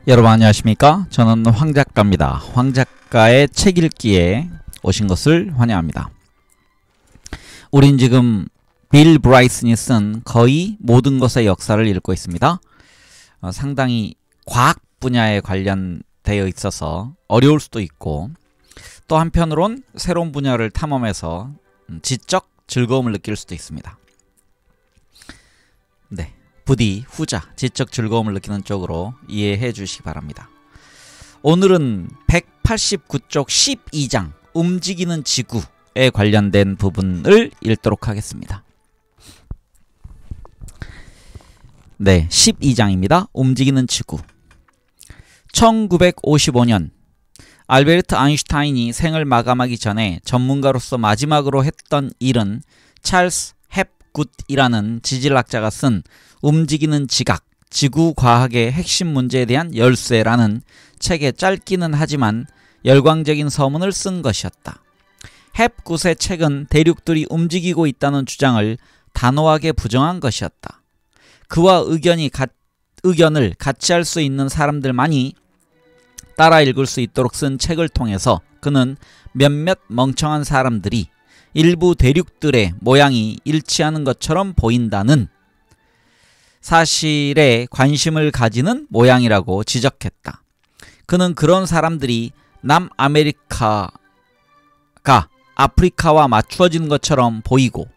여러분 안녕하십니까? 저는 황작가입니다. 황작가의 책 읽기에 오신 것을 환영합니다. 우린 지금 빌 브라이슨이 쓴 거의 모든 것의 역사를 읽고 있습니다. 상당히 과학 분야에 관련되어 있어서 어려울 수도 있고, 또 한편으론 새로운 분야를 탐험해서 지적 즐거움을 느낄 수도 있습니다. 네, 부디 후자, 지적 즐거움을 느끼는 쪽으로 이해해 주시기 바랍니다. 오늘은 189쪽 12장 움직이는 지구에 관련된 부분을 읽도록 하겠습니다. 네, 12장입니다. 움직이는 지구. 1955년 알베르트 아인슈타인이 생을 마감하기 전에 전문가로서 마지막으로 했던 일은 찰스 헵굿이라는 지질학자가 쓴 움직이는 지각, 지구과학의 핵심 문제에 대한 열쇠라는 책에 짧기는 하지만 열광적인 서문을 쓴 것이었다. 헵굿의 책은 대륙들이 움직이고 있다는 주장을 단호하게 부정한 것이었다. 그와 의견을 같이 할 수 있는 사람들만이 따라 읽을 수 있도록 쓴 책을 통해서 그는 몇몇 멍청한 사람들이 일부 대륙들의 모양이 일치하는 것처럼 보인다는 사실에 관심을 가지는 모양이라고 지적했다. 그는 그런 사람들이 남아메리카가 아프리카와 맞추어지는 것처럼 보이고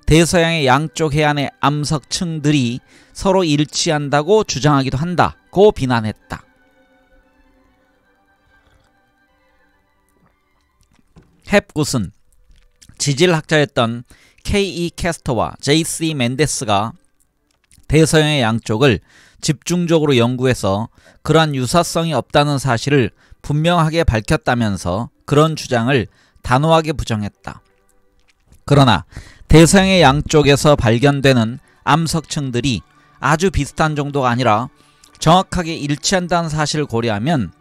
대서양의 양쪽 해안의 암석층들이 서로 일치한다고 주장하기도 한다고 비난했다. 헵굿은 지질학자였던 K.E. 캐스터와 J.C. 맨데스가 대서양의 양쪽을 집중적으로 연구해서 그러한 유사성이 없다는 사실을 분명하게 밝혔다면서 그런 주장을 단호하게 부정했다. 그러나 대서양의 양쪽에서 발견되는 암석층들이 아주 비슷한 정도가 아니라 정확하게 일치한다는 사실을 고려하면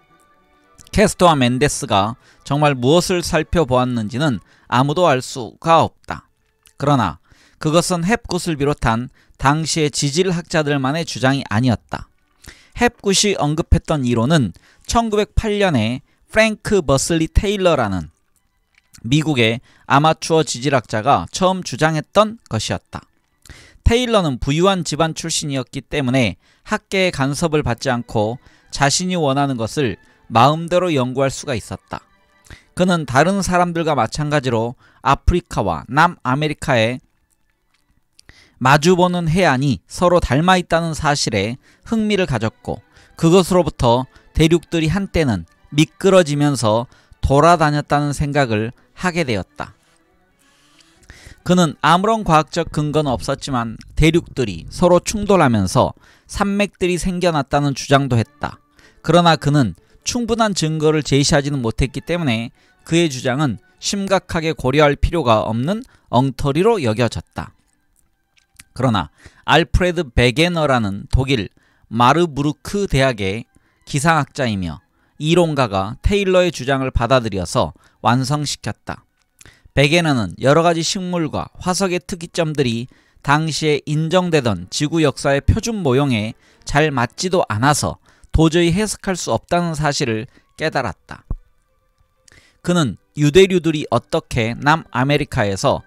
캐스터와 맨데스가 정말 무엇을 살펴보았는지는 아무도 알 수가 없다. 그러나 그것은 헵굿을 비롯한 당시의 지질학자들만의 주장이 아니었다. 헵굿이 언급했던 이론은 1908년에 프랭크 버슬리 테일러라는 미국의 아마추어 지질학자가 처음 주장했던 것이었다. 테일러는 부유한 집안 출신이었기 때문에 학계의 간섭을 받지 않고 자신이 원하는 것을 마음대로 연구할 수가 있었다. 그는 다른 사람들과 마찬가지로 아프리카와 남아메리카의 마주보는 해안이 서로 닮아 있다는 사실에 흥미를 가졌고 그것으로부터 대륙들이 한때는 미끄러지면서 돌아다녔다는 생각을 하게 되었다. 그는 아무런 과학적 근거는 없었지만 대륙들이 서로 충돌하면서 산맥들이 생겨났다는 주장도 했다. 그러나 그는 충분한 증거를 제시하지는 못했기 때문에 그의 주장은 심각하게 고려할 필요가 없는 엉터리로 여겨졌다. 그러나 알프레드 베게너라는 독일 마르부르크 대학의 기상학자이며 이론가가 테일러의 주장을 받아들여서 완성시켰다. 베게너는 여러가지 식물과 화석의 특이점들이 당시에 인정되던 지구 역사의 표준 모형에 잘 맞지도 않아서 도저히 해석할 수 없다는 사실을 깨달았다. 그는 유대류들이 어떻게 남아메리카에서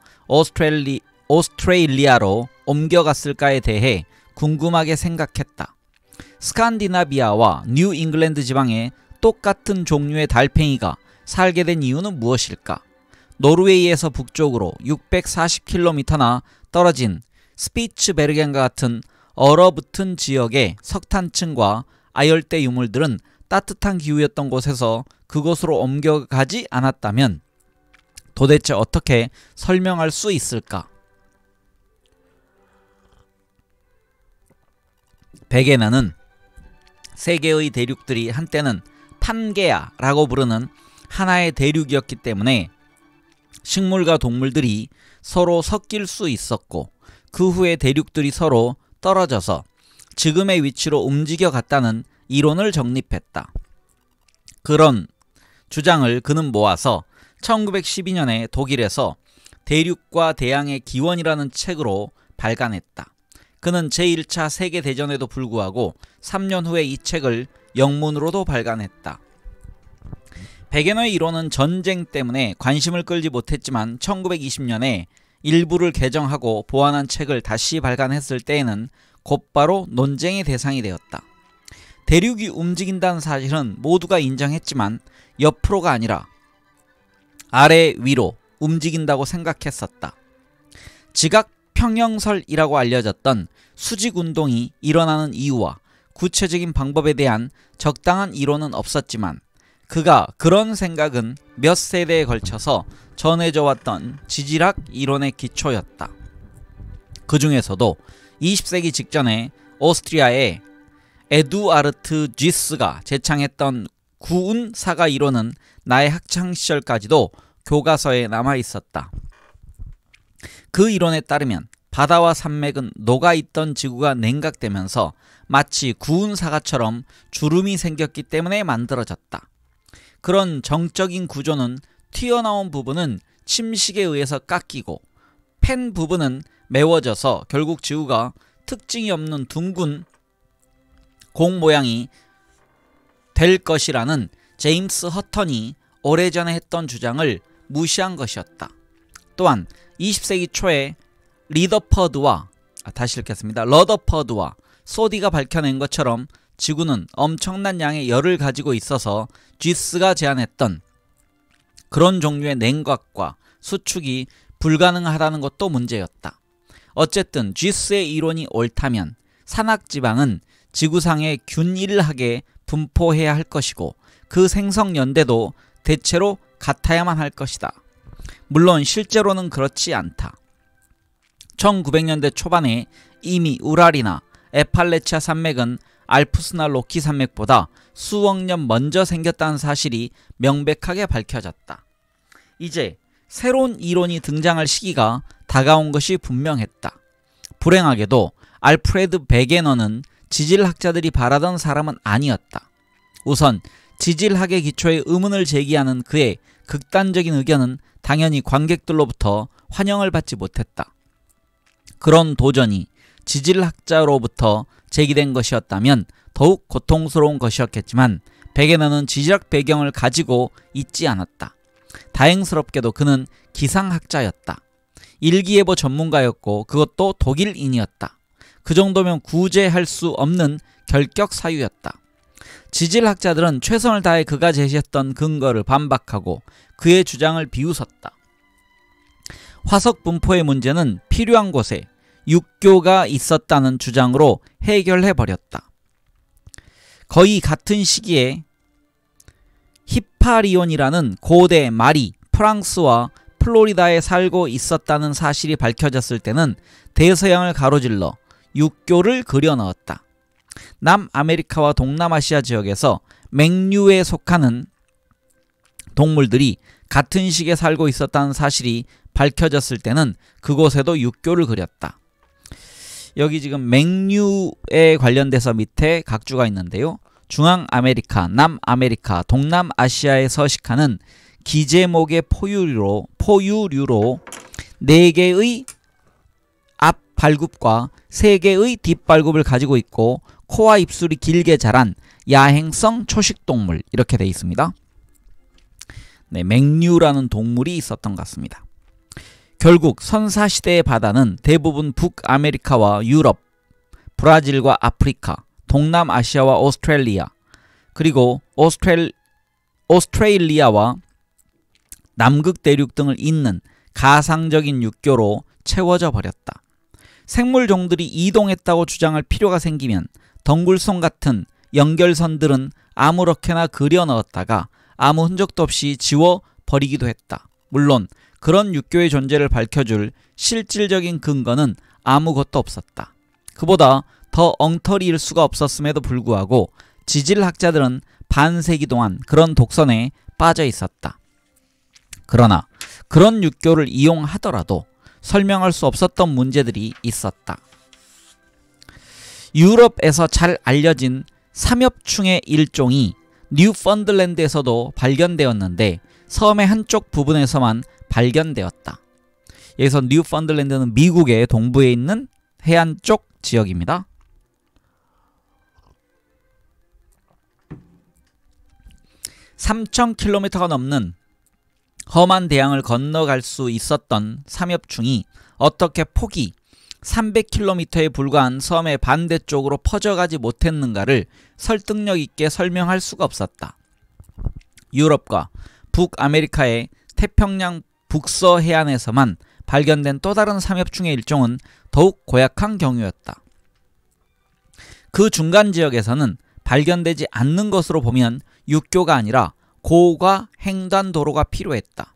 오스트레일리아로 옮겨갔을까에 대해 궁금하게 생각했다. 스칸디나비아와 뉴 잉글랜드 지방에 똑같은 종류의 달팽이가 살게 된 이유는 무엇일까? 노르웨이에서 북쪽으로 640km나 떨어진 스피츠베르겐과 같은 얼어붙은 지역의 석탄층과 아열대 유물들은 따뜻한 기후였던 곳에서 그곳으로 옮겨가지 않았다면 도대체 어떻게 설명할 수 있을까? 베게너는 세계의 대륙들이 한때는 판게아라고 부르는 하나의 대륙이었기 때문에 식물과 동물들이 서로 섞일 수 있었고 그 후에 대륙들이 서로 떨어져서 지금의 위치로 움직여 갔다는 이론을 정립했다. 그런 주장을 그는 모아서 1912년에 독일에서 대륙과 대양의 기원이라는 책으로 발간했다. 그는 제1차 세계대전에도 불구하고 3년 후에 이 책을 영문으로도 발간했다. 베게너의 이론은 전쟁 때문에 관심을 끌지 못했지만 1920년에 일부를 개정하고 보완한 책을 다시 발간했을 때에는 곧바로 논쟁의 대상이 되었다. 대륙이 움직인다는 사실은 모두가 인정했지만 옆으로가 아니라 아래 위로 움직인다고 생각했었다. 지각 평형설이라고 알려졌던 수직운동이 일어나는 이유와 구체적인 방법에 대한 적당한 이론은 없었지만 그가 그런 생각은 몇 세대에 걸쳐서 전해져 왔던 지질학 이론의 기초였다. 그 중에서도 20세기 직전에 오스트리아의 에두아르트 쥐스가 제창했던 구운사가 이론은 나의 학창시절까지도 교과서에 남아있었다. 그 이론에 따르면 바다와 산맥은 녹아있던 지구가 냉각되면서 마치 구운사과처럼 주름이 생겼기 때문에 만들어졌다. 그런 정적인 구조는 튀어나온 부분은 침식에 의해서 깎이고 팬 부분은 메워져서 결국 지구가 특징이 없는 둥근 공 모양이 될 것이라는 제임스 허턴이 오래전에 했던 주장을 무시한 것이었다. 또한 20세기 초에 러더퍼드와 소디가 밝혀낸 것처럼 지구는 엄청난 양의 열을 가지고 있어서 쥐스가 제안했던 그런 종류의 냉각과 수축이 불가능하다는 것도 문제였다. 어쨌든 쥐스의 이론이 옳다면 산악지방은 지구상에 균일하게 분포해야 할 것이고 그 생성 연대도 대체로 같아야만 할 것이다. 물론 실제로는 그렇지 않다. 1900년대 초반에 이미 우랄이나 에팔레치아 산맥은 알프스나 로키 산맥보다 수억 년 먼저 생겼다는 사실이 명백하게 밝혀졌다. 이제 새로운 이론이 등장할 시기가 다가온 것이 분명했다. 불행하게도 알프레드 베게너는 지질학자들이 바라던 사람은 아니었다. 우선 지질학의 기초에 의문을 제기하는 그의 극단적인 의견은 당연히 관객들로부터 환영을 받지 못했다. 그런 도전이 지질학자로부터 제기된 것이었다면 더욱 고통스러운 것이었겠지만 베게너는 지질학 배경을 가지고 있지 않았다. 다행스럽게도 그는 기상학자였다. 일기예보 전문가였고 그것도 독일인이었다. 그 정도면 구제할 수 없는 결격 사유였다. 지질학자들은 최선을 다해 그가 제시했던 근거를 반박하고 그의 주장을 비웃었다. 화석 분포의 문제는 필요한 곳에 육교가 있었다는 주장으로 해결해버렸다. 거의 같은 시기에 히파리온이라는 고대 말이 프랑스와 플로리다에 살고 있었다는 사실이 밝혀졌을 때는 대서양을 가로질러 육교를 그려 넣었다. 남아메리카와 동남아시아 지역에서 맹류에 속하는 동물들이 같은 시기에 살고 있었다는 사실이 밝혀졌을 때는 그곳에도 육교를 그렸다. 여기 지금 맹류에 관련돼서 밑에 각주가 있는데요. 중앙아메리카, 남아메리카, 동남아시아에 서식하는 기제목의 포유류로 4개의 앞발굽과 3개의 뒷발굽을 가지고 있고 코와 입술이 길게 자란 야행성 초식동물 이렇게 되어 있습니다. 네, 맹류라는 동물이 있었던 것 같습니다. 결국 선사시대의 바다는 대부분 북아메리카와 유럽, 브라질과 아프리카, 동남아시아와 오스트레일리아, 그리고 오스트레일리아와 남극 대륙 등을 잇는 가상적인 육교로 채워져 버렸다. 생물종들이 이동했다고 주장할 필요가 생기면 덩굴송 같은 연결선들은 아무렇게나 그려 넣었다가 아무 흔적도 없이 지워 버리기도 했다. 물론 그런 육교의 존재를 밝혀줄 실질적인 근거는 아무것도 없었다. 그보다 더 엉터리일 수가 없었음에도 불구하고 지질학자들은 반세기 동안 그런 독선에 빠져 있었다. 그러나 그런 육교를 이용하더라도 설명할 수 없었던 문제들이 있었다. 유럽에서 잘 알려진 삼엽충의 일종이 뉴펀들랜드에서도 발견되었는데 섬의 한쪽 부분에서만 발견되었다. 여기서 뉴펀들랜드는 미국의 동부에 있는 해안 쪽 지역입니다. (3000km가) 넘는 험한 대양을 건너갈 수 있었던 삼엽충이 어떻게 폭이 300km에 불과한 섬의 반대쪽으로 퍼져가지 못했는가를 설득력 있게 설명할 수가 없었다. 유럽과 북아메리카의 태평양 북서 해안에서만 발견된 또 다른 삼엽충의 일종은 더욱 고약한 경우였다. 그 중간 지역에서는 발견되지 않는 것으로 보면 육교가 아니라 고가 횡단도로가 필요했다.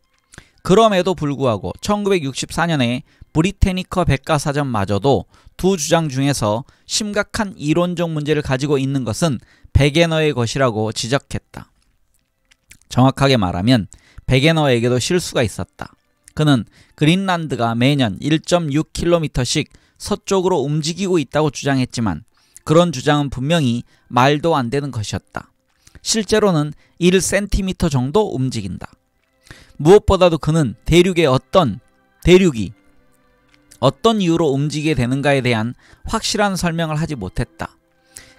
그럼에도 불구하고 1964년에 브리테니커 백과사전마저도 두 주장 중에서 심각한 이론적 문제를 가지고 있는 것은 베게너의 것이라고 지적했다. 정확하게 말하면 베게너에게도 실수가 있었다. 그는 그린란드가 매년 1.6km씩 서쪽으로 움직이고 있다고 주장했지만 그런 주장은 분명히 말도 안 되는 것이었다. 실제로는 1cm 정도 움직인다. 무엇보다도 그는 대륙이 어떤 이유로 움직이게 되는가에 대한 확실한 설명을 하지 못했다.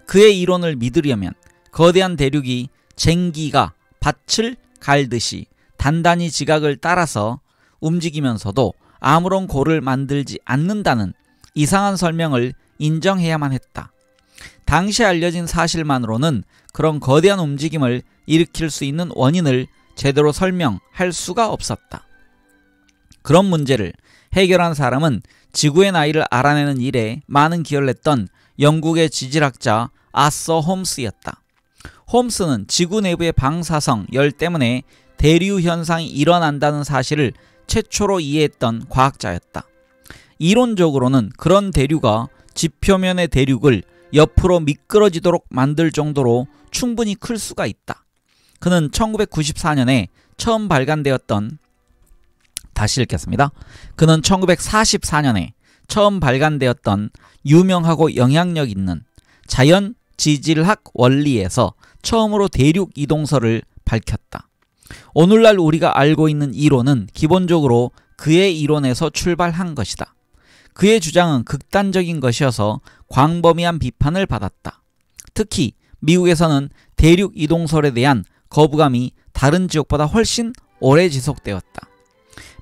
그의 이론을 믿으려면 거대한 대륙이 쟁기가 밭을 갈듯이 단단히 지각을 따라서 움직이면서도 아무런 고를 만들지 않는다는 이상한 설명을 인정해야만 했다. 당시 알려진 사실만으로는 그런 거대한 움직임을 일으킬 수 있는 원인을 제대로 설명할 수가 없었다. 그런 문제를 해결한 사람은 지구의 나이를 알아내는 일에 많은 기여를 했던 영국의 지질학자 아서 홈스였다. 홈스는 지구 내부의 방사성 열 때문에 대류 현상이 일어난다는 사실을 최초로 이해했던 과학자였다. 이론적으로는 그런 대류가 지표면의 대륙을 옆으로 미끄러지도록 만들 정도로 충분히 클 수가 있다. 그는 1994년에 처음 발간되었던 그는 1944년에 처음 발간되었던 유명하고 영향력 있는 자연 지질학 원리에서 처음으로 대륙 이동설을 밝혔다. 오늘날 우리가 알고 있는 이론은 기본적으로 그의 이론에서 출발한 것이다. 그의 주장은 극단적인 것이어서 광범위한 비판을 받았다. 특히 미국에서는 대륙 이동설에 대한 거부감이 다른 지역보다 훨씬 오래 지속되었다.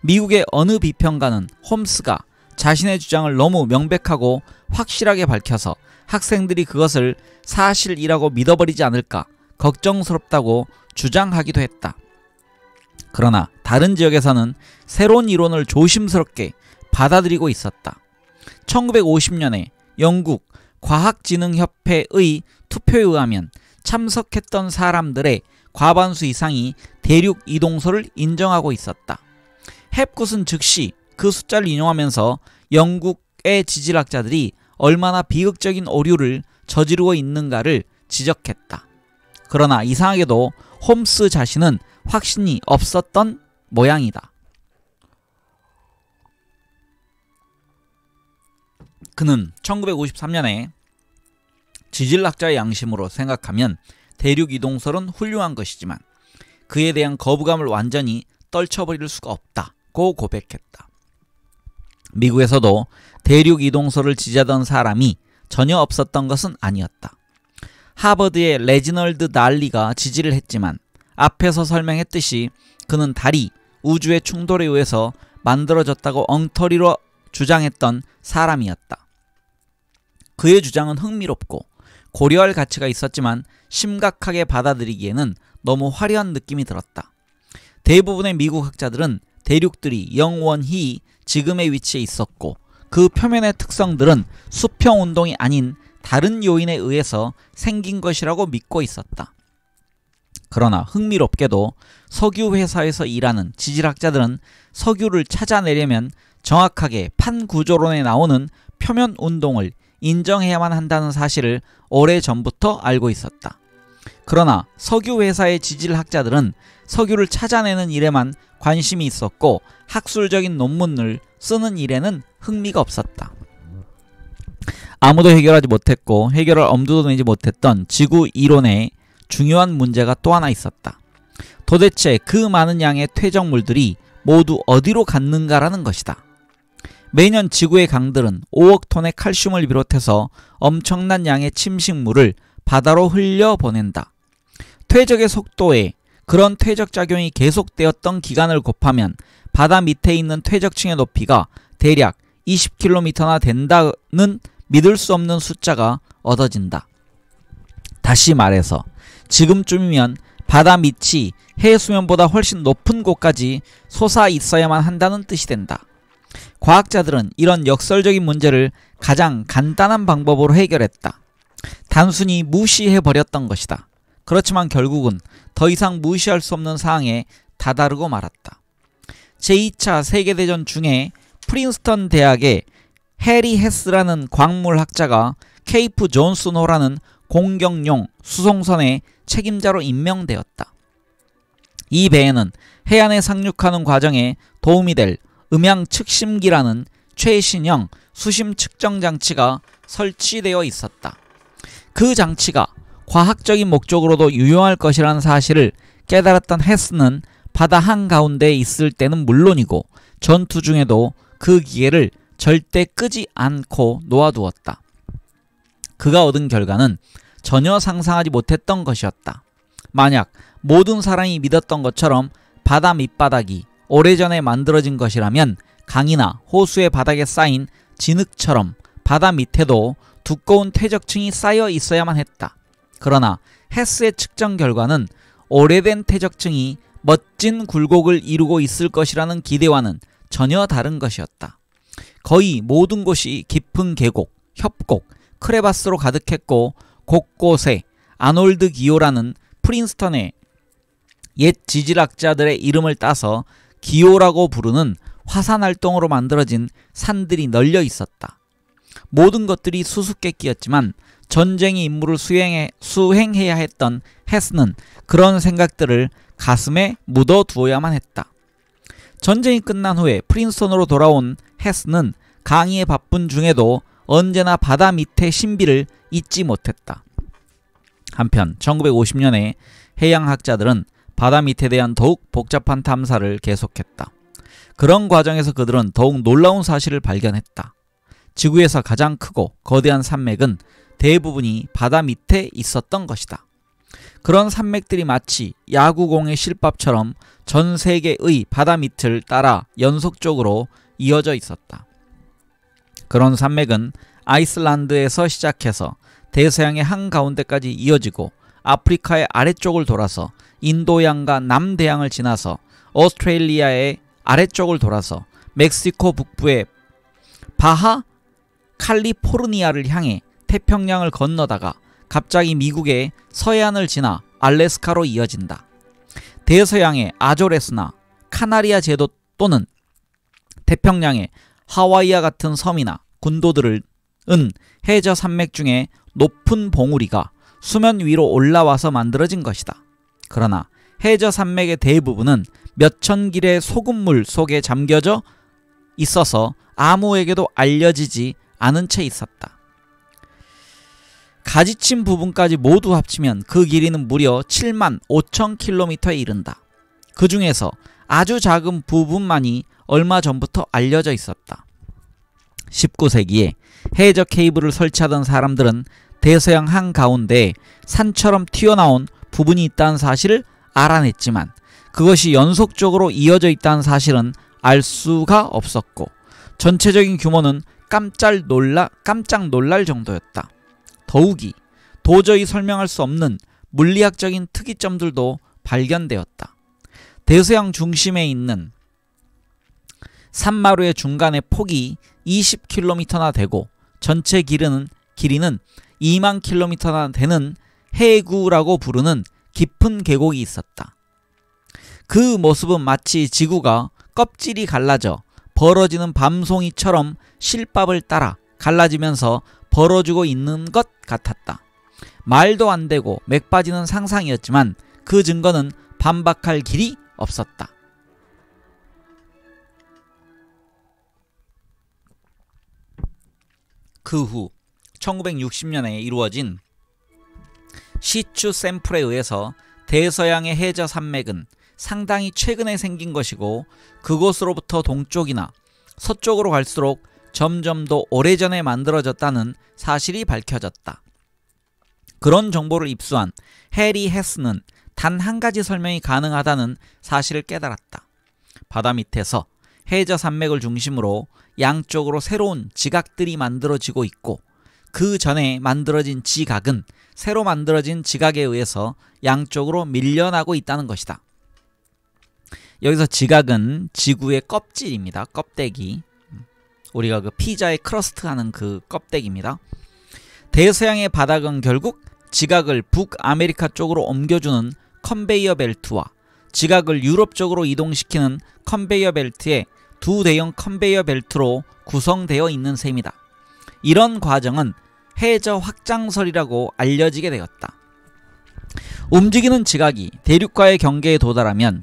미국의 어느 비평가는 홈스가 자신의 주장을 너무 명백하고 확실하게 밝혀서 학생들이 그것을 사실이라고 믿어버리지 않을까 걱정스럽다고 주장하기도 했다. 그러나 다른 지역에서는 새로운 이론을 조심스럽게 받아들이고 있었다. 1950년에 영국 과학진흥협회의 투표에 의하면 참석했던 사람들의 과반수 이상이 대륙 이동설을 인정하고 있었다. 헵굿은 즉시 그 숫자를 인용하면서 영국의 지질학자들이 얼마나 비극적인 오류를 저지르고 있는가를 지적했다. 그러나 이상하게도 홈스 자신은 확신이 없었던 모양이다. 그는 1953년에 지질학자의 양심으로 생각하면 대륙 이동설은 훌륭한 것이지만 그에 대한 거부감을 완전히 떨쳐버릴 수가 없다고 고백했다. 미국에서도 대륙 이동설을 지지하던 사람이 전혀 없었던 것은 아니었다. 하버드의 레지널드 날리가 지지를 했지만 앞에서 설명했듯이 그는 달이 우주의 충돌에 의해서 만들어졌다고 엉터리로 주장했던 사람이었다. 그의 주장은 흥미롭고 고려할 가치가 있었지만 심각하게 받아들이기에는 너무 화려한 느낌이 들었다. 대부분의 미국 학자들은 대륙들이 영원히 지금의 위치에 있었고 그 표면의 특성들은 수평운동이 아닌 다른 요인에 의해서 생긴 것이라고 믿고 있었다. 그러나 흥미롭게도 석유 회사에서 일하는 지질학자들은 석유를 찾아내려면 정확하게 판구조론에 나오는 표면 운동을 인정해야만 한다는 사실을 오래전부터 알고 있었다. 그러나 석유 회사의 지질학자들은 석유를 찾아내는 일에만 관심이 있었고 학술적인 논문을 쓰는 일에는 흥미가 없었다. 아무도 해결하지 못했고 해결할 엄두도 내지 못했던 지구 이론에 중요한 문제가 또 하나 있었다. 도대체 그 많은 양의 퇴적물들이 모두 어디로 갔는가라는 것이다. 매년 지구의 강들은 5억 톤의 칼슘을 비롯해서 엄청난 양의 침식물을 바다로 흘려보낸다. 퇴적의 속도에 그런 퇴적작용이 계속되었던 기간을 곱하면 바다 밑에 있는 퇴적층의 높이가 대략 20km나 된다는 믿을 수 없는 숫자가 얻어진다. 다시 말해서 지금쯤이면 바다 밑이 해수면보다 훨씬 높은 곳까지 솟아 있어야만 한다는 뜻이 된다. 과학자들은 이런 역설적인 문제를 가장 간단한 방법으로 해결했다. 단순히 무시해버렸던 것이다. 그렇지만 결국은 더 이상 무시할 수 없는 사항에 다다르고 말았다. 제2차 세계대전 중에 프린스턴 대학의 해리 헤스라는 광물학자가 케이프 존스노라는 공격용 수송선의 책임자로 임명되었다. 이 배에는 해안에 상륙하는 과정에 도움이 될 음향 측심기라는 최신형 수심 측정 장치가 설치되어 있었다. 그 장치가 과학적인 목적으로도 유용할 것이라는 사실을 깨달았던 헤스는 바다 한가운데에 있을 때는 물론이고 전투 중에도 그 기계를 절대 끄지 않고 놓아두었다. 그가 얻은 결과는 전혀 상상하지 못했던 것이었다. 만약 모든 사람이 믿었던 것처럼 바다 밑바닥이 오래전에 만들어진 것이라면 강이나 호수의 바닥에 쌓인 진흙처럼 바다 밑에도 두꺼운 퇴적층이 쌓여 있어야만 했다. 그러나 헤스의 측정 결과는 오래된 퇴적층이 멋진 굴곡을 이루고 있을 것이라는 기대와는 전혀 다른 것이었다. 거의 모든 곳이 깊은 계곡, 협곡, 크레바스로 가득했고 곳곳에 아놀드 기오라는 프린스턴의 옛 지질학자들의 이름을 따서 기오라고 부르는 화산활동으로 만들어진 산들이 널려 있었다. 모든 것들이 수수께끼였지만 전쟁의 임무를 수행해야 했던 헤스는 그런 생각들을 가슴에 묻어두어야만 했다. 전쟁이 끝난 후에 프린스턴으로 돌아온 헤스는 강의에 바쁜 중에도 언제나 바다 밑의 신비를 잊지 못했다. 한편 1950년에 해양학자들은 바다 밑에 대한 더욱 복잡한 탐사를 계속했다. 그런 과정에서 그들은 더욱 놀라운 사실을 발견했다. 지구에서 가장 크고 거대한 산맥은 대부분이 바다 밑에 있었던 것이다. 그런 산맥들이 마치 야구공의 실밥처럼 전 세계의 바다 밑을 따라 연속적으로 이어져 있었다. 그런 산맥은 아이슬란드에서 시작해서 대서양의 한가운데까지 이어지고 아프리카의 아래쪽을 돌아서 인도양과 남대양을 지나서 오스트레일리아의 아래쪽을 돌아서 멕시코 북부의 바하 칼리포르니아를 향해 태평양을 건너다가 갑자기 미국의 서해안을 지나 알래스카로 이어진다. 대서양의 아조레스나 카나리아 제도 또는 태평양의 하와이와 같은 섬이나 군도들은 해저 산맥 중에 높은 봉우리가 수면 위로 올라와서 만들어진 것이다. 그러나 해저 산맥의 대부분은 몇천 길의 소금물 속에 잠겨져 있어서 아무에게도 알려지지 않은 채 있었다. 가지친 부분까지 모두 합치면 그 길이는 무려 7만 5천 킬로미터에 이른다. 그 중에서 아주 작은 부분만이 얼마 전부터 알려져 있었다. 19세기에 해저 케이블을 설치하던 사람들은 대서양 한가운데에 산처럼 튀어나온 부분이 있다는 사실을 알아냈지만 그것이 연속적으로 이어져 있다는 사실은 알 수가 없었고 전체적인 규모는 깜짝 놀랄 정도였다. 더욱이 도저히 설명할 수 없는 물리학적인 특이점들도 발견되었다. 대서양 중심에 있는 산마루의 중간의 폭이 20km나 되고 전체 길이는 2만 km나 되는 해구라고 부르는 깊은 계곡이 있었다. 그 모습은 마치 지구가 껍질이 갈라져 벌어지는 밤송이처럼 실밥을 따라 갈라지면서 벌어지고 있는 것 같았다. 말도 안 되고 맥 빠지는 상상이었지만 그 증거는 반박할 길이 없었다. 그 후 1960년에 이루어진 시추 샘플에 의해서 대서양의 해저 산맥은 상당히 최근에 생긴 것이고 그곳으로부터 동쪽이나 서쪽으로 갈수록 점점 더 오래전에 만들어졌다는 사실이 밝혀졌다. 그런 정보를 입수한 해리 헤스는 단 한 가지 설명이 가능하다는 사실을 깨달았다. 바다 밑에서 해저 산맥을 중심으로 양쪽으로 새로운 지각들이 만들어지고 있고, 그 전에 만들어진 지각은 새로 만들어진 지각에 의해서 양쪽으로 밀려나고 있다는 것이다. 여기서 지각은 지구의 껍질입니다. 껍데기. 우리가 그 피자의 크러스트 하는 그 껍데기입니다. 대서양의 바닥은 결국 지각을 북아메리카 쪽으로 옮겨주는 컨베이어 벨트와 지각을 유럽 쪽으로 이동시키는 컨베이어 벨트의 두 대형 컨베이어 벨트로 구성되어 있는 셈이다. 이런 과정은 해저 확장설이라고 알려지게 되었다. 움직이는 지각이 대륙과의 경계에 도달하면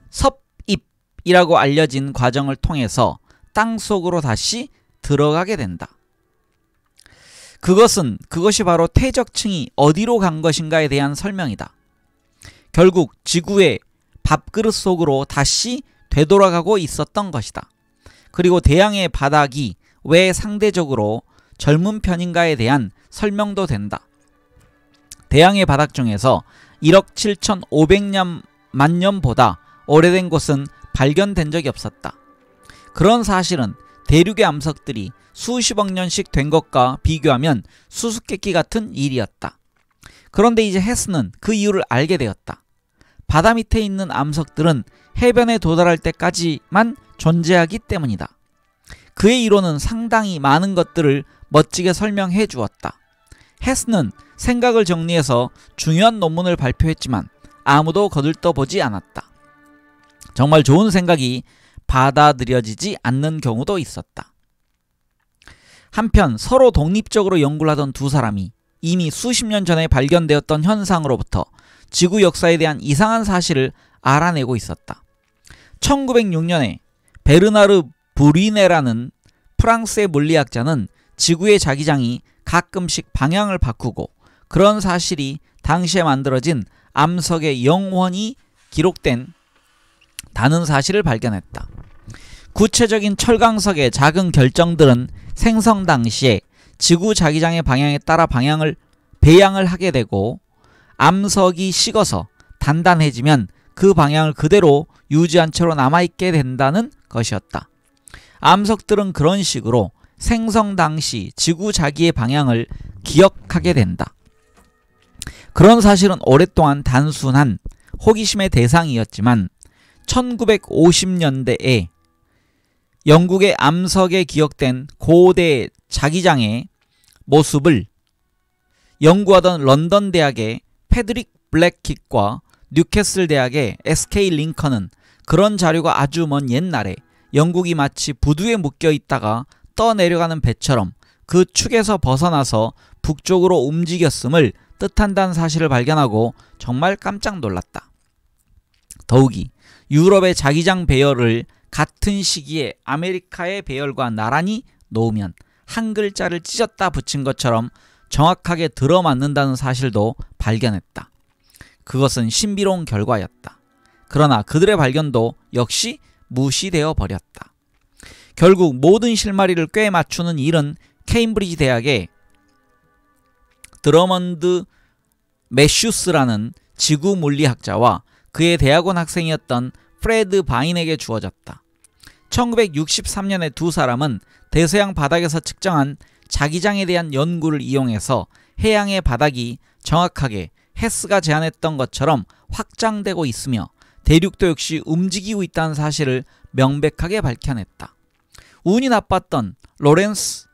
섭입이라고 알려진 과정을 통해서 땅속으로 다시 들어가게 된다. 그것이 바로 퇴적층이 어디로 간 것인가에 대한 설명이다. 결국 지구의 밥그릇 속으로 다시 되돌아가고 있었던 것이다. 그리고 대양의 바닥이 왜 상대적으로 젊은 편인가에 대한 설명도 된다. 대양의 바닥 중에서 1억 7,500만 년보다 오래된 곳은 발견된 적이 없었다. 그런 사실은 대륙의 암석들이 수십억 년씩 된 것과 비교하면 수수께끼 같은 일이었다. 그런데 이제 헤스는 그 이유를 알게 되었다. 바다 밑에 있는 암석들은 해변에 도달할 때까지만 존재하기 때문이다. 그의 이론은 상당히 많은 것들을 멋지게 설명해 주었다. 헤스는 생각을 정리해서 중요한 논문을 발표했지만 아무도 거들떠보지 않았다. 정말 좋은 생각이 받아들여지지 않는 경우도 있었다. 한편 서로 독립적으로 연구를 하던 두 사람이 이미 수십 년 전에 발견되었던 현상으로부터 지구 역사에 대한 이상한 사실을 알아내고 있었다. 1906년에 베르나르 브리네라는 프랑스의 물리학자는 지구의 자기장이 가끔씩 방향을 바꾸고 그런 사실이 당시에 만들어진 암석에 영원히 기록된 다는 사실을 발견했다. 구체적인 철강석의 작은 결정들은 생성 당시에 지구 자기장의 방향에 따라 배양을 하게 되고, 암석이 식어서 단단해지면 그 방향을 그대로 유지한 채로 남아있게 된다는 것이었다. 암석들은 그런 식으로 생성 당시 지구 자기의 방향을 기억하게 된다. 그런 사실은 오랫동안 단순한 호기심의 대상이었지만 1950년대에 영국의 암석에 기억된 고대 자기장의 모습을 연구하던 런던 대학의 패드릭 블랙킷과 뉴캐슬 대학의 SK 링컨은 그런 자료가 아주 먼 옛날에 영국이 마치 부두에 묶여 있다가 떠내려가는 배처럼 그 축에서 벗어나서 북쪽으로 움직였음을 뜻한다는 사실을 발견하고 정말 깜짝 놀랐다. 더욱이 유럽의 자기장 배열을 같은 시기에 아메리카의 배열과 나란히 놓으면 한 글자를 찢었다 붙인 것처럼 정확하게 들어맞는다는 사실도 발견했다. 그것은 신비로운 결과였다. 그러나 그들의 발견도 역시 무시되어 버렸다. 결국 모든 실마리를 꽤 맞추는 일은 케임브리지 대학의 드러먼드 매슈스라는 지구 물리학자와 그의 대학원 학생이었던 프레드 바인에게 주어졌다. 1963년에 두 사람은 대서양 바닥에서 측정한 자기장에 대한 연구를 이용해서 해양의 바닥이 정확하게 헤스가 제안했던 것처럼 확장되고 있으며 대륙도 역시 움직이고 있다는 사실을 명백하게 밝혀냈다. 운이 나빴던 로렌스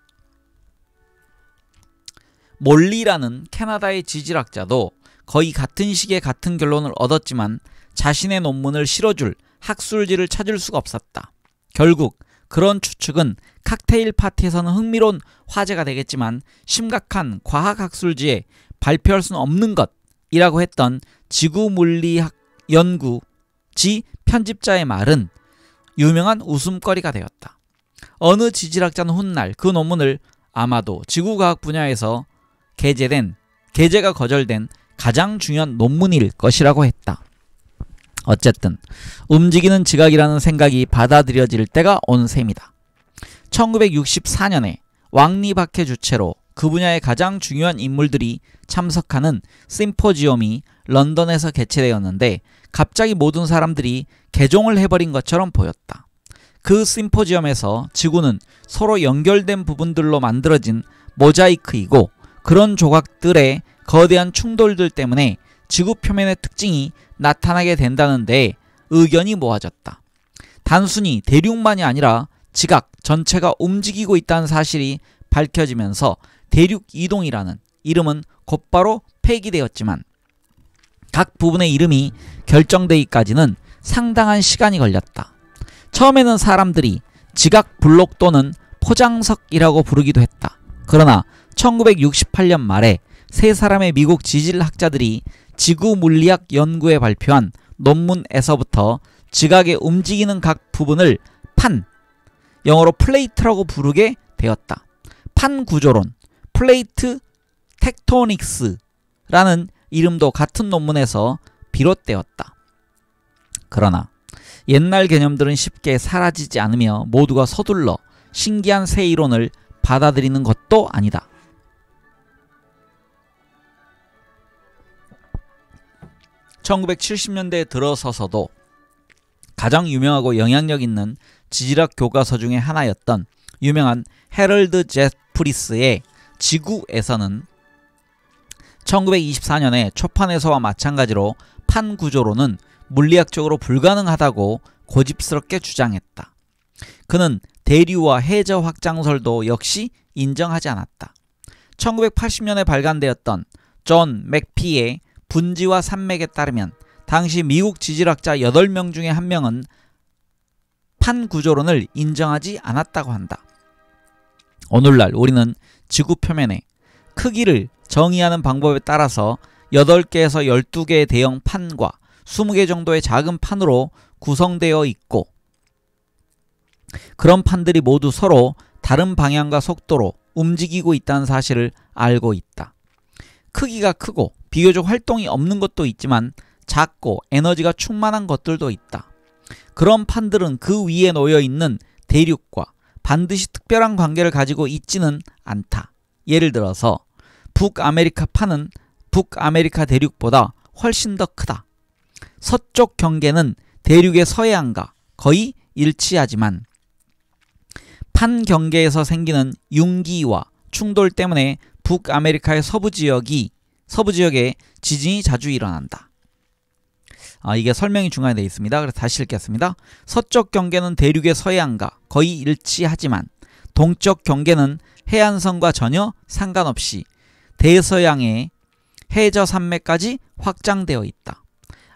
몰리라는 캐나다의 지질학자도 거의 같은 시기에 같은 결론을 얻었지만 자신의 논문을 실어줄 학술지를 찾을 수가 없었다. 결국 그런 추측은 칵테일 파티에서는 흥미로운 화제가 되겠지만 심각한 과학 학술지에 발표할 수는 없는 것이라고 했던 지구물리학 연구지 편집자의 말은 유명한 웃음거리가 되었다. 어느 지질학자는 훗날 그 논문을 아마도 지구과학 분야에서 게재가 거절된 가장 중요한 논문일 것이라고 했다. 어쨌든 움직이는 지각이라는 생각이 받아들여질 때가 온 셈이다. 1964년에 왕리박해 주최로 그 분야의 가장 중요한 인물들이 참석하는 심포지엄이 런던에서 개최되었는데 갑자기 모든 사람들이 개종을 해버린 것처럼 보였다. 그 심포지엄에서 지구는 서로 연결된 부분들로 만들어진 모자이크이고 그런 조각들의 거대한 충돌들 때문에 지구 표면의 특징이 나타나게 된다는 데에 의견이 모아졌다. 단순히 대륙만이 아니라 지각 전체가 움직이고 있다는 사실이 밝혀지면서 대륙 이동이라는 이름은 곧바로 폐기되었지만 각 부분의 이름이 결정되기까지는 상당한 시간이 걸렸다. 처음에는 사람들이 지각 블록 또는 포장석이라고 부르기도 했다. 그러나 1968년 말에 세 사람의 미국 지질학자들이 지구물리학 연구에 발표한 논문에서부터 지각의 움직이는 각 부분을 판, 영어로 플레이트라고 부르게 되었다. 판 구조론, 플레이트 텍토닉스라는 이름도 같은 논문에서 비롯되었다. 그러나 옛날 개념들은 쉽게 사라지지 않으며 모두가 서둘러 신기한 새 이론을 받아들이는 것도 아니다. 1970년대에 들어서서도 가장 유명하고 영향력 있는 지질학 교과서 중에 하나였던 유명한 해럴드 제프리스의 지구에서는 1924년에 초판에서와 마찬가지로 판 구조론은 물리학적으로 불가능하다고 고집스럽게 주장했다. 그는 대류와 해저 확장설도 역시 인정하지 않았다. 1980년에 발간되었던 존 맥피의 분지와 산맥에 따르면 당시 미국 지질학자 8명 중에 1명은 판 구조론을 인정하지 않았다고 한다. 오늘날 우리는 지구 표면의 크기를 정의하는 방법에 따라서 8개에서 12개의 대형 판과 20개 정도의 작은 판으로 구성되어 있고 그런 판들이 모두 서로 다른 방향과 속도로 움직이고 있다는 사실을 알고 있다. 크기가 크고 비교적 활동이 없는 것도 있지만 작고 에너지가 충만한 것들도 있다. 그런 판들은 그 위에 놓여있는 대륙과 반드시 특별한 관계를 가지고 있지는 않다. 예를 들어서 북아메리카 판은 북아메리카 대륙보다 훨씬 더 크다. 서쪽 경계는 대륙의 서해안과 거의 일치하지만 판 경계에서 생기는 융기와 충돌 때문에 북아메리카의 서부 지역에 지진이 자주 일어난다. 이게 설명이 중간에 되어 있습니다. 그래서 다시 읽겠습니다. 서쪽 경계는 대륙의 서해안과 거의 일치하지만 동쪽 경계는 해안선과 전혀 상관없이 대서양의 해저 산맥까지 확장되어 있다.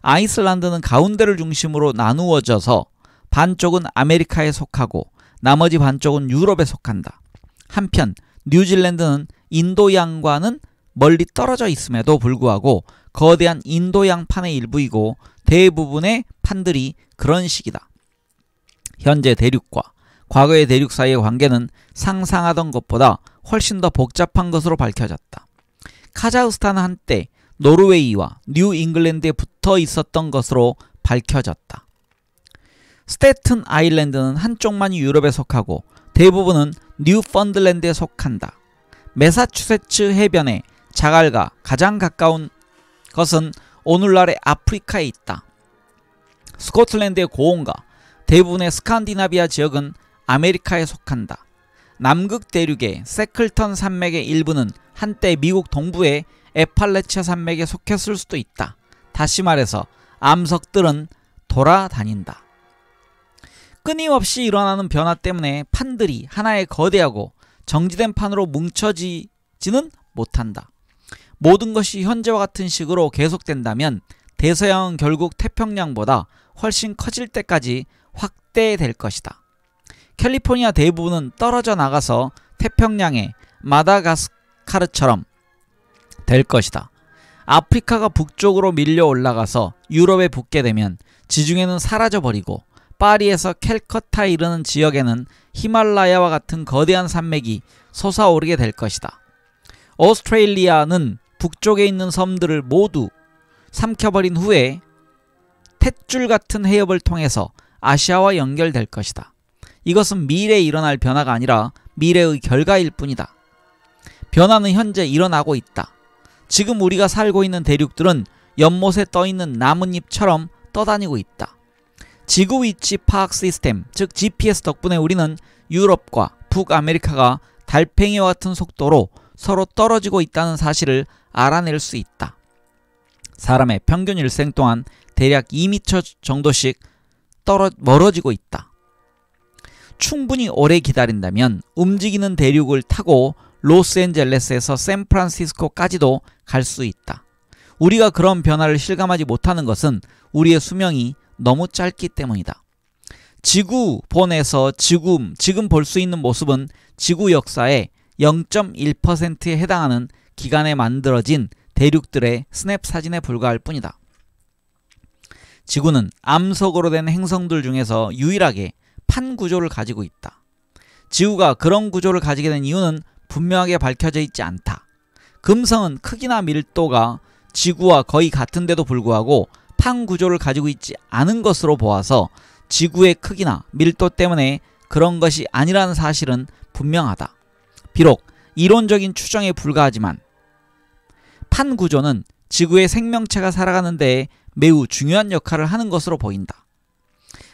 아이슬란드는 가운데를 중심으로 나누어져서 반쪽은 아메리카에 속하고 나머지 반쪽은 유럽에 속한다. 한편 뉴질랜드는 인도양과는 멀리 떨어져 있음에도 불구하고 거대한 인도양판의 일부이고 대부분의 판들이 그런 식이다. 현재 대륙과 과거의 대륙 사이의 관계는 상상하던 것보다 훨씬 더 복잡한 것으로 밝혀졌다. 카자흐스탄은 한때 노르웨이와 뉴 잉글랜드에 붙어 있었던 것으로 밝혀졌다. 스테튼 아일랜드는 한쪽만이 유럽에 속하고 대부분은 뉴펀들랜드에 속한다. 매사추세츠 해변의 자갈과 가장 가까운 것은 오늘날의 아프리카에 있다. 스코틀랜드의 고원과 대부분의 스칸디나비아 지역은 아메리카에 속한다. 남극 대륙의 세클턴 산맥의 일부는 한때 미국 동부의 에팔레치아 산맥에 속했을 수도 있다. 다시 말해서 암석들은 돌아다닌다. 끊임없이 일어나는 변화 때문에 판들이 하나의 거대하고 정지된 판으로 뭉쳐지지는 못한다. 모든 것이 현재와 같은 식으로 계속된다면 대서양은 결국 태평양보다 훨씬 커질 때까지 확대될 것이다. 캘리포니아 대부분은 떨어져 나가서 태평양의 마다가스카르처럼 될 것이다. 아프리카가 북쪽으로 밀려 올라가서 유럽에 붙게 되면 지중해는 사라져버리고 파리에서 캘커타에 이르는 지역에는 히말라야와 같은 거대한 산맥이 솟아오르게 될 것이다. 오스트레일리아는 북쪽에 있는 섬들을 모두 삼켜버린 후에 탯줄 같은 해협을 통해서 아시아와 연결될 것이다. 이것은 미래에 일어날 변화가 아니라 미래의 결과일 뿐이다. 변화는 현재 일어나고 있다. 지금 우리가 살고 있는 대륙들은 연못에 떠있는 나뭇잎처럼 떠다니고 있다. 지구 위치 파악 시스템, 즉 GPS 덕분에 우리는 유럽과 북아메리카가 달팽이와 같은 속도로 서로 떨어지고 있다는 사실을 알아낼 수 있다. 사람의 평균 일생 동안 대략 2m 정도씩 멀어지고 있다. 충분히 오래 기다린다면 움직이는 대륙을 타고 로스앤젤레스에서 샌프란시스코까지도 갈 수 있다. 우리가 그런 변화를 실감하지 못하는 것은 우리의 수명이 너무 짧기 때문이다. 지구본에서 지금 볼 수 있는 모습은 지구 역사의 0.1%에 해당하는 기간에 만들어진 대륙들의 스냅 사진에 불과할 뿐이다. 지구는 암석으로 된 행성들 중에서 유일하게 판 구조를 가지고 있다. 지구가 그런 구조를 가지게 된 이유는 분명하게 밝혀져 있지 않다. 금성은 크기나 밀도가 지구와 거의 같은데도 불구하고 판 구조를 가지고 있지 않은 것으로 보아서 지구의 크기나 밀도 때문에 그런 것이 아니라는 사실은 분명하다. 비록 이론적인 추정에 불과하지만 판 구조는 지구의 생명체가 살아가는 데에 매우 중요한 역할을 하는 것으로 보인다.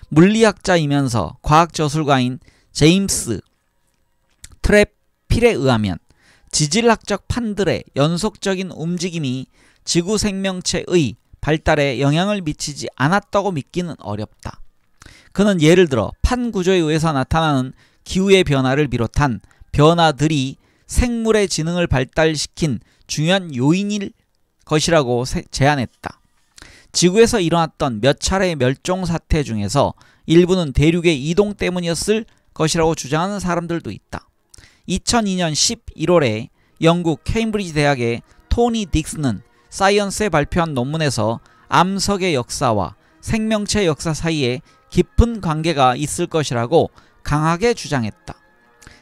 물리학자이면서 과학저술가인 제임스 트래필에 의하면 지질학적 판들의 연속적인 움직임이 지구 생명체의 발달에 영향을 미치지 않았다고 믿기는 어렵다. 그는 예를 들어 판 구조에 의해서 나타나는 기후의 변화를 비롯한 변화들이 생물의 지능을 발달시킨 중요한 요인일 것이라고 제안했다. 지구에서 일어났던 몇 차례의 멸종 사태 중에서 일부는 대륙의 이동 때문이었을 것이라고 주장하는 사람들도 있다. 2002년 11월에 영국 케임브리지 대학의 토니 딕스는 사이언스에 발표한 논문에서 암석의 역사와 생명체 역사 사이에 깊은 관계가 있을 것이라고 강하게 주장했다.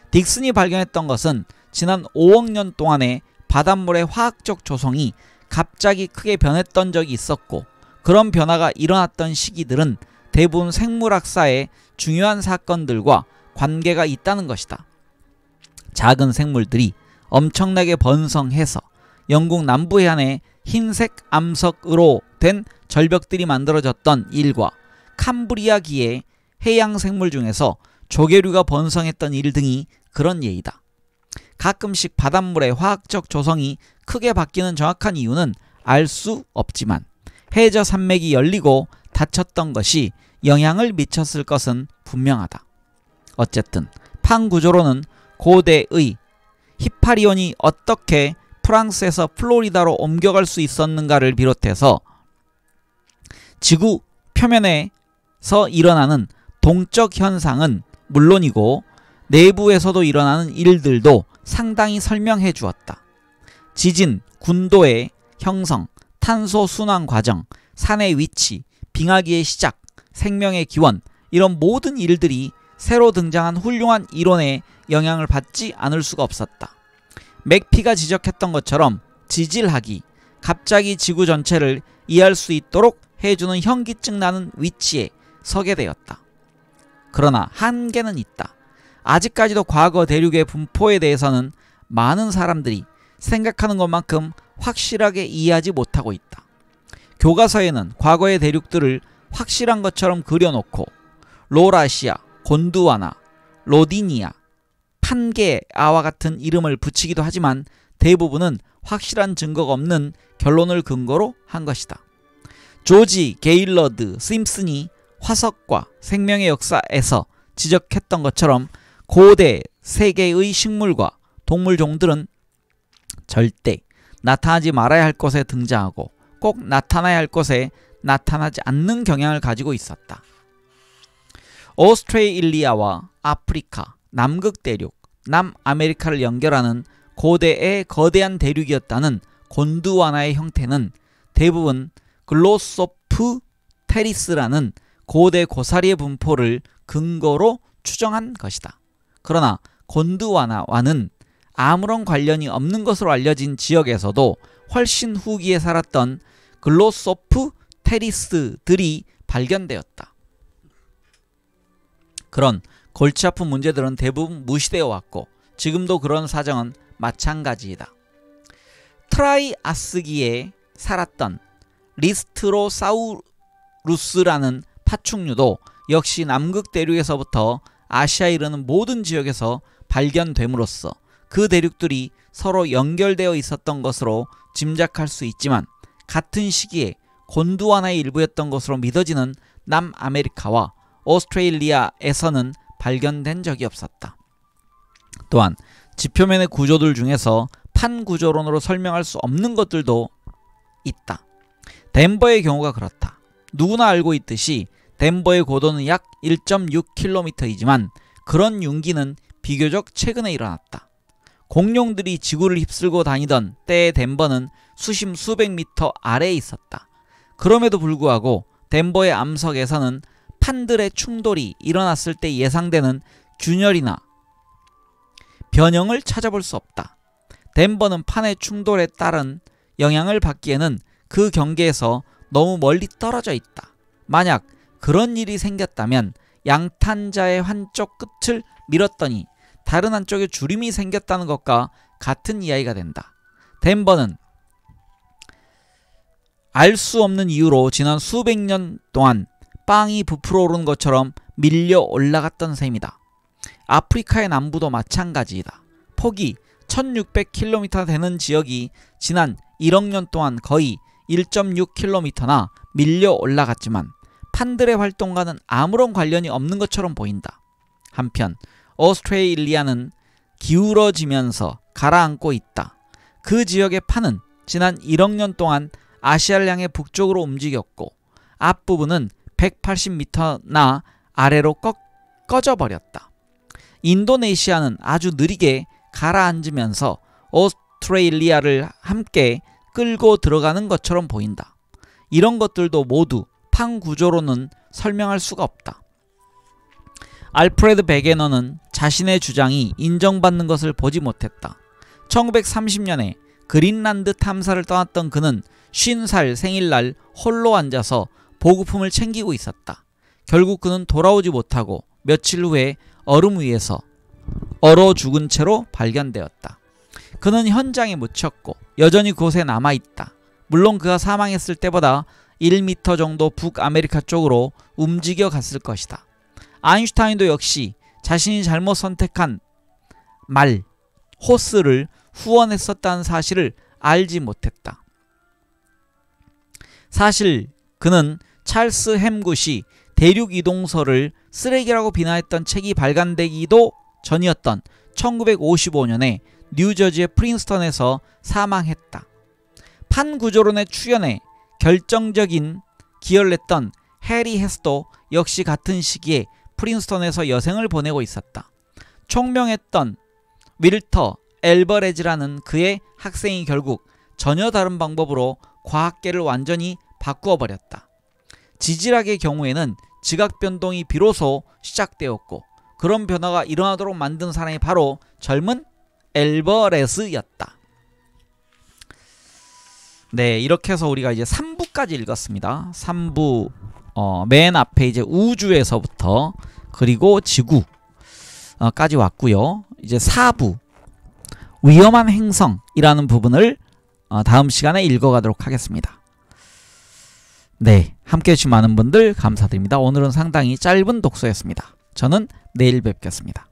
딕슨이 발견했던 것은 지난 5억 년 동안의 바닷물의 화학적 조성이 갑자기 크게 변했던 적이 있었고, 그런 변화가 일어났던 시기들은 대부분 생물학사의 중요한 사건들과 관계가 있다는 것이다. 작은 생물들이 엄청나게 번성해서 영국 남부 해안에 흰색 암석으로 된 절벽들이 만들어졌던 일과 캄브리아기의 해양 생물 중에서 조개류가 번성했던 일 등이 그런 예이다. 가끔씩 바닷물의 화학적 조성이 크게 바뀌는 정확한 이유는 알 수 없지만 해저 산맥이 열리고 닫혔던 것이 영향을 미쳤을 것은 분명하다. 어쨌든 판 구조로는 고대의 히파리온이 어떻게 프랑스에서 플로리다로 옮겨갈 수 있었는가를 비롯해서 지구 표면에서 일어나는 동적 현상은 물론이고 내부에서도 일어나는 일들도 상당히 설명해 주었다. 지진, 군도의 형성, 탄소 순환 과정, 산의 위치, 빙하기의 시작, 생명의 기원, 이런 모든 일들이 새로 등장한 훌륭한 이론에 영향을 받지 않을 수가 없었다. 맥피가 지적했던 것처럼 지질학이 갑자기 지구 전체를 이해할 수 있도록 해주는 현기증 나는 위치에 서게 되었다. 그러나 한계는 있다. 아직까지도 과거 대륙의 분포에 대해서는 많은 사람들이 생각하는 것만큼 확실하게 이해하지 못하고 있다. 교과서에는 과거의 대륙들을 확실한 것처럼 그려놓고 로라시아, 곤두와나, 로디니아, 판게아와 같은 이름을 붙이기도 하지만 대부분은 확실한 증거가 없는 결론을 근거로 한 것이다. 조지 게일러드 심슨이 화석과 생명의 역사에서 지적했던 것처럼 고대 세계의 식물과 동물종들은 절대 나타나지 말아야 할 곳에 등장하고 꼭 나타나야 할 곳에 나타나지 않는 경향을 가지고 있었다. 오스트레일리아와 아프리카, 남극대륙, 남아메리카를 연결하는 고대의 거대한 대륙이었다는 곤두와나의 형태는 대부분 글로소프 테리스라는 고대 고사리의 분포를 근거로 추정한 것이다. 그러나 곤두와나와는 아무런 관련이 없는 것으로 알려진 지역에서도 훨씬 후기에 살았던 글로소프 테리스들이 발견되었다. 그런 골치 아픈 문제들은 대부분 무시되어 왔고 지금도 그런 사정은 마찬가지이다. 트라이아스기에 살았던 리스트로사우루스라는 파충류도 역시 남극 대륙에서부터 아시아에 이르는 모든 지역에서 발견됨으로써 그 대륙들이 서로 연결되어 있었던 것으로 짐작할 수 있지만 같은 시기에 곤두와나의 일부였던 것으로 믿어지는 남아메리카와 오스트레일리아에서는 발견된 적이 없었다. 또한 지표면의 구조들 중에서 판구조론으로 설명할 수 없는 것들도 있다. 덴버의 경우가 그렇다. 누구나 알고 있듯이 덴버의 고도는 약 1.6km이지만 그런 융기는 비교적 최근에 일어났다. 공룡들이 지구를 휩쓸고 다니던 때의 덴버는 수심 수백 미터 아래에 있었다. 그럼에도 불구하고 덴버의 암석에서는 판들의 충돌이 일어났을 때 예상되는 균열이나 변형을 찾아볼 수 없다. 덴버는 판의 충돌에 따른 영향을 받기에는 그 경계에서 너무 멀리 떨어져 있다. 만약 그런 일이 생겼다면 양탄자의 한쪽 끝을 밀었더니 다른 한쪽에 주림이 생겼다는 것과 같은 이야기가 된다. 덴버는 알 수 없는 이유로 지난 수백 년 동안 빵이 부풀어 오른 것처럼 밀려 올라갔던 셈이다. 아프리카의 남부도 마찬가지이다. 폭이 1600km 되는 지역이 지난 1억 년 동안 거의 1.6km나 밀려 올라갔지만 판들의 활동과는 아무런 관련이 없는 것처럼 보인다. 한편 오스트레일리아는 기울어지면서 가라앉고 있다. 그 지역의 판은 지난 1억 년 동안 아시아를 향해 북쪽으로 움직였고 앞부분은 180m나 아래로 꺼져버렸다. 인도네시아는 아주 느리게 가라앉으면서 오스트레일리아를 함께 끌고 들어가는 것처럼 보인다. 이런 것들도 모두 판 구조로는 설명할 수가 없다. 알프레드 베게너는 자신의 주장이 인정받는 것을 보지 못했다. 1930년에 그린란드 탐사를 떠났던 그는 50살 생일날 홀로 앉아서 보급품을 챙기고 있었다. 결국 그는 돌아오지 못하고 며칠 후에 얼음 위에서 얼어 죽은 채로 발견되었다. 그는 현장에 묻혔고 여전히 그곳에 남아있다. 물론 그가 사망했을 때보다 1m 정도 북아메리카 쪽으로 움직여 갔을 것이다. 아인슈타인도 역시 자신이 잘못 선택한 말, 호스를 후원했었다는 사실을 알지 못했다. 사실 그는 찰스 햄굿이 대륙이동설을 쓰레기라고 비난했던 책이 발간되기도 전이었던 1955년에 뉴저지의 프린스턴에서 사망했다. 판구조론의 출현에 결정적인 기여를 했던 해리 헤스도 역시 같은 시기에 프린스턴에서 여생을 보내고 있었다. 총명했던 윌터 엘버레즈라는 그의 학생이 결국 전혀 다른 방법으로 과학계를 완전히 바꾸어 버렸다. 지질학의 경우에는 지각변동이 비로소 시작되었고 그런 변화가 일어나도록 만든 사람이 바로 젊은 엘버레즈였다. 네, 이렇게 해서 우리가 이제 3부까지 읽었습니다. 3부 맨 앞에 이제 우주에서부터 그리고 지구까지 왔고요. 이제 4부 위험한 행성이라는 부분을 다음 시간에 읽어가도록 하겠습니다. 네, 함께해 주신 많은 분들 감사드립니다. 오늘은 상당히 짧은 독서였습니다. 저는 내일 뵙겠습니다.